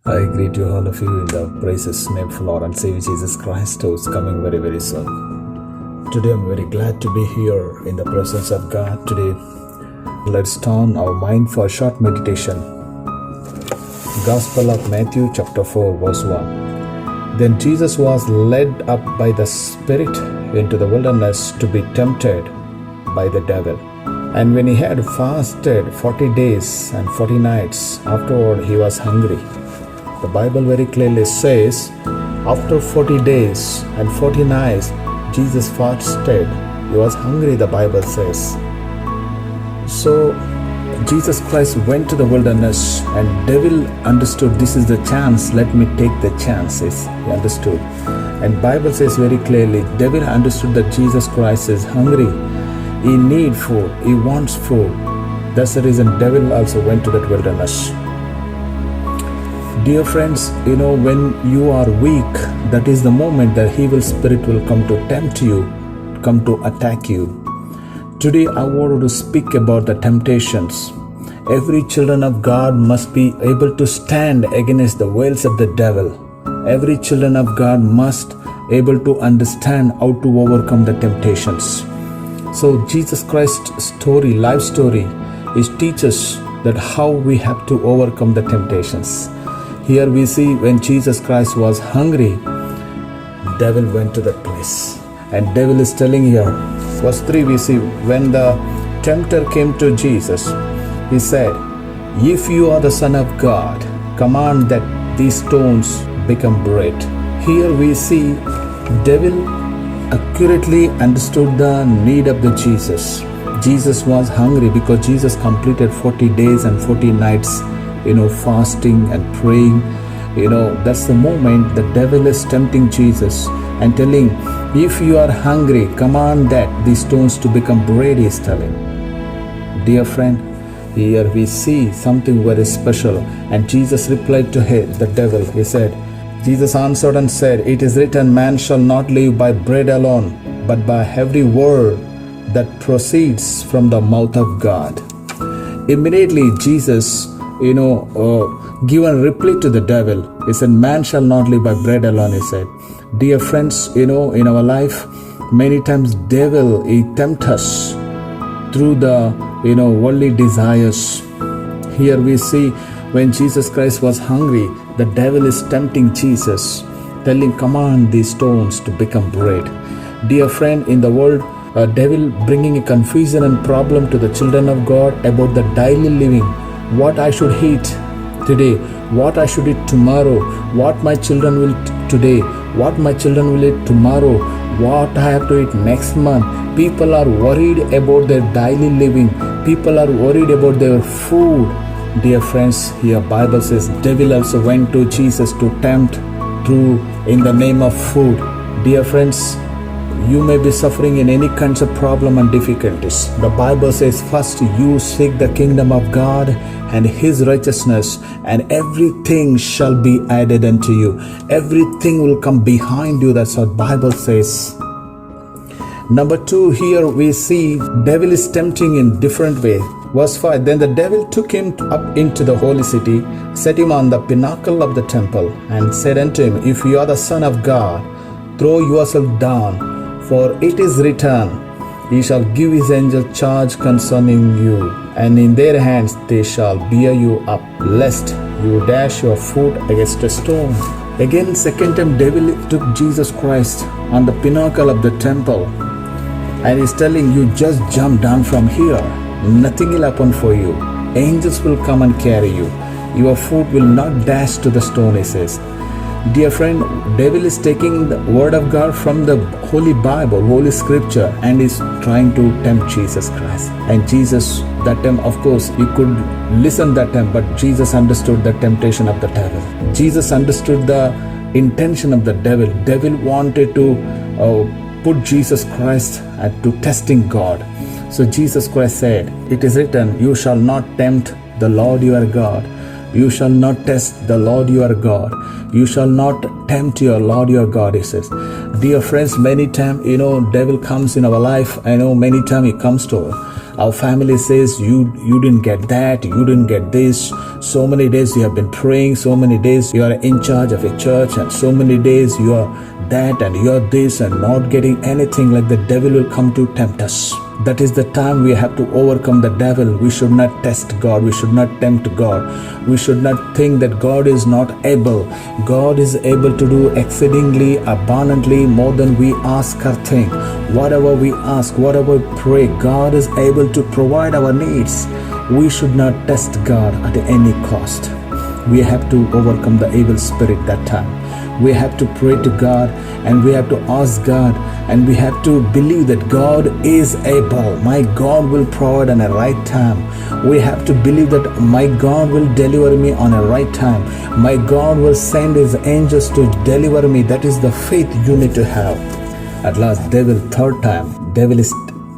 I greet you all of you in the precious name of Lord and Savior Jesus Christ, who is coming very, very soon. Today I'm very glad to be here in the presence of God. Today, let's turn our mind for a short meditation. Gospel of Matthew chapter 4 verse 1. Then Jesus was led up by the Spirit into the wilderness to be tempted by the devil. And when he had fasted 40 days and 40 nights, afterward he was hungry. The Bible very clearly says, after 40 days and 40 nights, Jesus fasted. He was hungry, the Bible says. So, Jesus Christ went to the wilderness and devil understood this is the chance, let me take the chances. He understood. And Bible says very clearly, devil understood that Jesus Christ is hungry. He needs food. He wants food. That's the reason devil also went to that wilderness. Dear friends, when you are weak, that is the moment that evil spirit will come to tempt you, come to attack you. Today I want to speak about the temptations. Every children of God must be able to stand against the wiles of the devil. Every children of God must able to understand how to overcome the temptations. So Jesus Christ's story, life story, is teaches that how we have to overcome the temptations. Here we see when Jesus Christ was hungry, devil went to that place. And devil is telling here, verse 3 we see, when the tempter came to Jesus, he said, if you are the Son of God, command that these stones become bread. Here we see devil accurately understood the need of the Jesus. Jesus was hungry because Jesus completed 40 days and 40 nights fasting and praying. That's the moment the devil is tempting Jesus and telling, if you are hungry, command that these stones to become bread, he is telling. Dear friend, here we see something very special. And Jesus replied to the devil. He said, Jesus answered and said, it is written, man shall not live by bread alone, but by every word that proceeds from the mouth of God. Immediately Jesus given reply to the devil. He said, man shall not live by bread alone, he said. Dear friends, in our life, many times devil, he tempts us through the, worldly desires. Here we see when Jesus Christ was hungry, the devil is tempting Jesus, telling, command these stones to become bread. Dear friend, in the world, a devil bringing a confusion and problem to the children of God about the daily living. What I should eat today, what I should eat tomorrow, what my children will eat today, what my children will eat tomorrow, what I have to eat next month. People are worried about their daily living. People are worried about their food. Dear friends, here Bible says devil also went to Jesus to tempt through in the name of food. Dear friends, you may be suffering in any kinds of problem and difficulties. The Bible says, first you seek the kingdom of God and his righteousness, and everything shall be added unto you. Everything will come behind you. That's what Bible says. Number 2, here we see devil is tempting in different way. Verse 5, then the devil took him up into the holy city, set him on the pinnacle of the temple, and said unto him, if you are the Son of God, throw yourself down. For it is written, he shall give his angel charge concerning you, and in their hands they shall bear you up, lest you dash your foot against a stone. Again, second time, devil took Jesus Christ on the pinnacle of the temple, and he's telling you, just jump down from here. Nothing will happen for you. Angels will come and carry you. Your foot will not dash to the stone, he says. Dear friend, devil is taking the word of God from the Holy Bible, Holy Scripture, and is trying to tempt Jesus Christ. And Jesus, that time, of course, he could listen that time, but Jesus understood the temptation of the devil. Jesus understood the intention of the devil. Devil wanted to put Jesus Christ to testing God. So Jesus Christ said, it is written, you shall not tempt the Lord your God. You shall not test the Lord your God. You shall not tempt your Lord your God, he says. Dear friends, many times, devil comes in our life. I know many times he comes to Our family says, you didn't get that, you didn't get this. So many days you have been praying, so many days you are in charge of a church, and so many days you are that and you are this and not getting anything. Like the devil will come to tempt us. That is the time we have to overcome the devil. We should not test God. We should not tempt God. We should not think that God is not able. God is able to do exceedingly abundantly more than we ask or think. Whatever we ask, whatever we pray, God is able to provide our needs. We should not test God at any cost. We have to overcome the evil spirit that time. We have to pray to God, and we have to ask God, and we have to believe that God is able. My God will provide on a right time. We have to believe that my God will deliver me on a right time. My God will send his angels to deliver me. That is the faith you need to have. At last, third time, devil is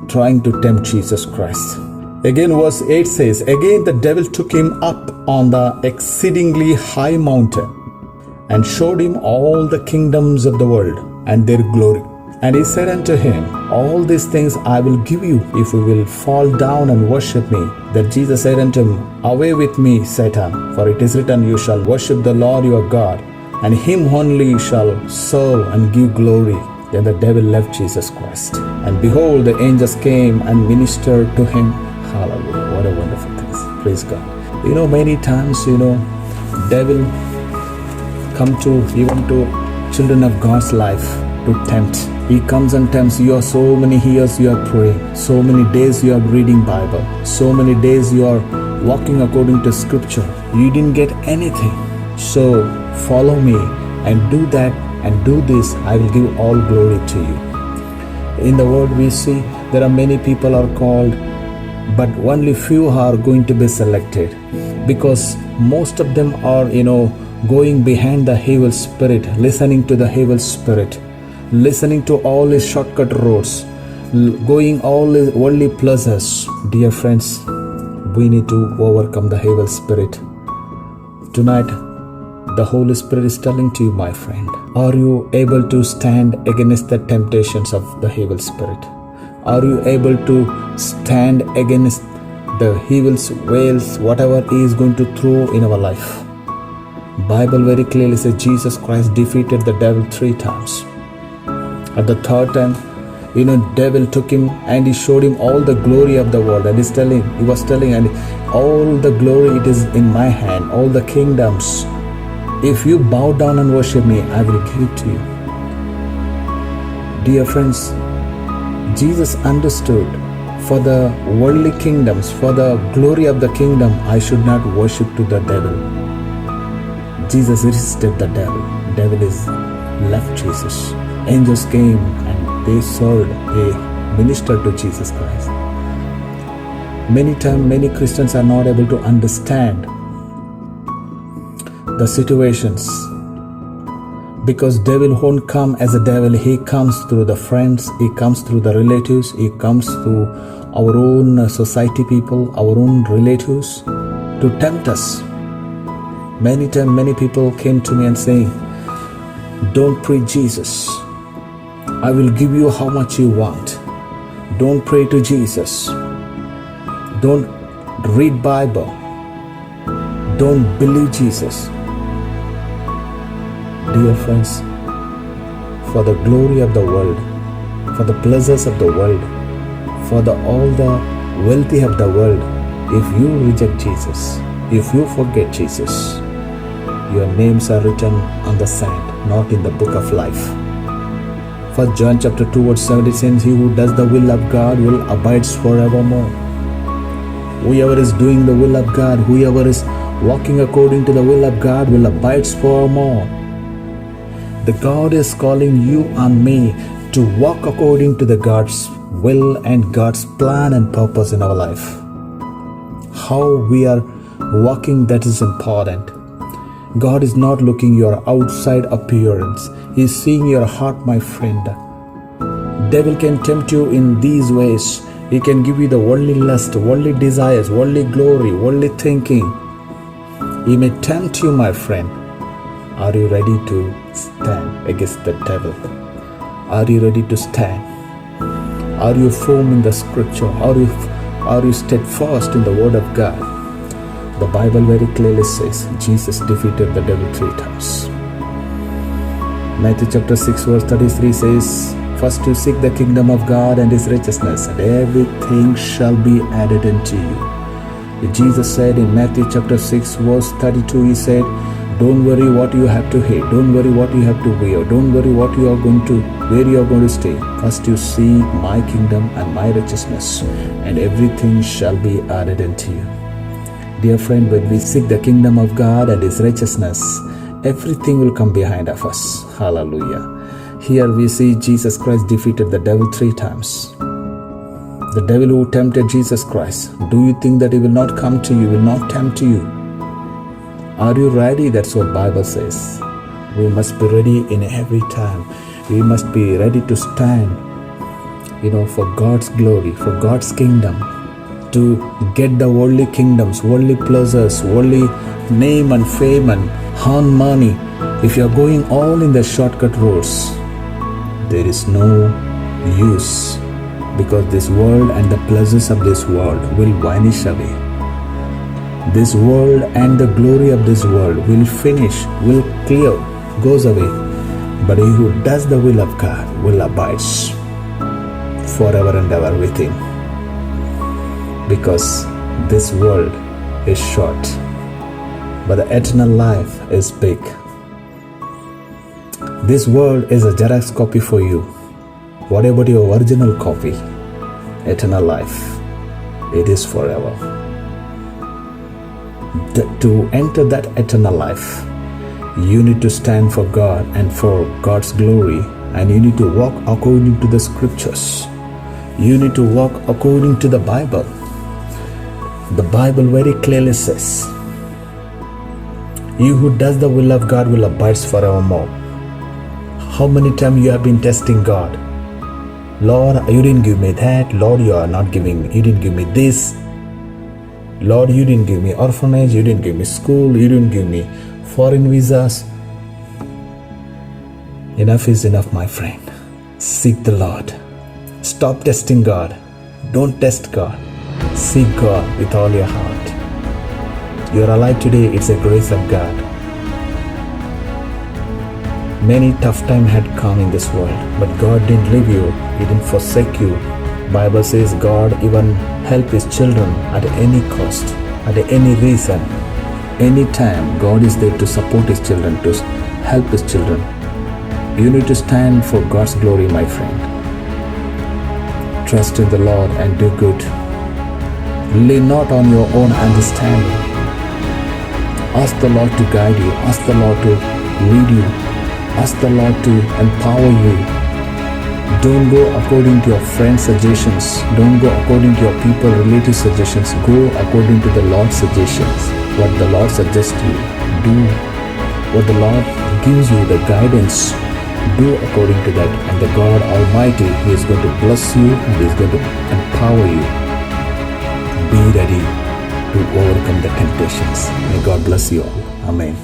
trying to tempt Jesus Christ. Again, verse 8 says, again the devil took him up on the exceedingly high mountain and showed him all the kingdoms of the world and their glory. And he said unto him, all these things I will give you if you will fall down and worship me. Then Jesus said unto him, away with me, Satan, for it is written, you shall worship the Lord your God, and him only you shall serve and give glory. Then the devil left Jesus Christ. And behold, the angels came and ministered to him. Hallelujah. What a wonderful thing. Praise God. Many times, devil come to even to children of God's life to tempt. He comes and tempts you. So many years you are praying, so many days you are reading Bible, so many days you are walking according to scripture. You didn't get anything. So follow me and do that and do this. I will give all glory to you. In the world we see there are many people are called, but only few are going to be selected, because most of them are going behind the evil spirit, listening to the evil spirit, listening to all his shortcut roads, going all his worldly pleasures. Dear friends, we need to overcome the evil spirit. Tonight, the Holy Spirit is telling to you, my friend, are you able to stand against the temptations of the evil spirit? Are you able to stand against the evil's wails, whatever he is going to throw in our life? Bible very clearly says Jesus Christ defeated the devil 3 times. At the third time, devil took him and he showed him all the glory of the world, and he was telling, and all the glory it is in my hand, all the kingdoms. If you bow down and worship me, I will give it to you. Dear friends, Jesus understood, for the worldly kingdoms, for the glory of the kingdom, I should not worship to the devil. Jesus resisted the devil. Devil is left Jesus. Angels came and they served, they ministered to Jesus Christ. Many times, many Christians are not able to understand the situations, because devil won't come as a devil. He comes through the friends, he comes through the relatives, he comes through our own society people, our own relatives, to tempt us. Many times, many people came to me and saying, don't preach Jesus. I will give you how much you want. Don't pray to Jesus. Don't read Bible. Don't believe Jesus. Dear friends, for the glory of the world, for the pleasures of the world, for all the wealthy of the world, if you reject Jesus, if you forget Jesus, your names are written on the sand, not in the book of life. For John chapter 2 verse 17 says, he who does the will of God will abide forevermore. Whoever is doing the will of God, whoever is walking according to the will of God will abide forevermore. The God is calling you and me to walk according to the God's will and God's plan and purpose in our life. How we are walking, that is important. God is not looking your outside appearance. He is seeing your heart, my friend. Devil can tempt you in these ways. He can give you the worldly lust, worldly desires, worldly glory, worldly thinking. He may tempt you, my friend. Are you ready to stand against the devil? Are you ready to stand? Are you firm in the scripture? Are you Are you steadfast in the word of God? The Bible very clearly says Jesus defeated the devil 3 times. Matthew chapter 6 verse 33 says, first you seek the kingdom of God and his righteousness, and everything shall be added unto you. Jesus said in Matthew chapter 6 verse 32, he said, don't worry what you have to eat, don't worry what you have to wear, don't worry what you are going to, where you are going to stay. First you seek my kingdom and my righteousness, and everything shall be added unto you. Dear friend, when we seek the kingdom of God and his righteousness, everything will come behind of us. Hallelujah. Here we see Jesus Christ defeated the devil 3 times. The devil who tempted Jesus Christ, do you think that he will not come to you, will not tempt you? Are you ready? That's what Bible says. We must be ready in every time. We must be ready to stand, for God's glory, for God's kingdom, to get the worldly kingdoms, worldly pleasures, worldly name and fame and earn money. If you are going all in the shortcut roads, there is no use, because this world and the pleasures of this world will vanish away. This world and the glory of this world will finish, will clear, goes away. But he who does the will of God will abide forever and ever with him. Because this world is short, but the eternal life is big. This world is a Xerox copy for you. What about your original copy? Eternal life. It is forever. To enter that eternal life, you need to stand for God and for God's glory, and you need to walk according to the scriptures. You need to walk according to the Bible. The Bible very clearly says, he who does the will of God will abide forevermore. How many times you have been testing God? Lord, you didn't give me that. Lord, you didn't give me this. Lord, you didn't give me orphanage, you didn't give me school, you didn't give me foreign visas. Enough is enough, my friend. Seek the Lord. Stop testing God. Don't test God. Seek God with all your heart. You are alive today, it's a grace of God. Many tough times had come in this world, but God didn't leave you, He didn't forsake you. Bible says God even help His children at any cost, at any reason. Any time God is there to support His children, to help His children. You need to stand for God's glory, my friend. Trust in the Lord and do good. Lean not on your own understanding. Ask the Lord to guide you. Ask the Lord to lead you. Ask the Lord to empower you. Don't go according to your friends' suggestions. Don't go according to your people, relative suggestions. Go according to the Lord's suggestions. What the Lord suggests you, do. What the Lord gives you, the guidance, do according to that. And the God Almighty, He is going to bless you and He is going to empower you. Be ready to overcome the temptations. May God bless you all. Amen.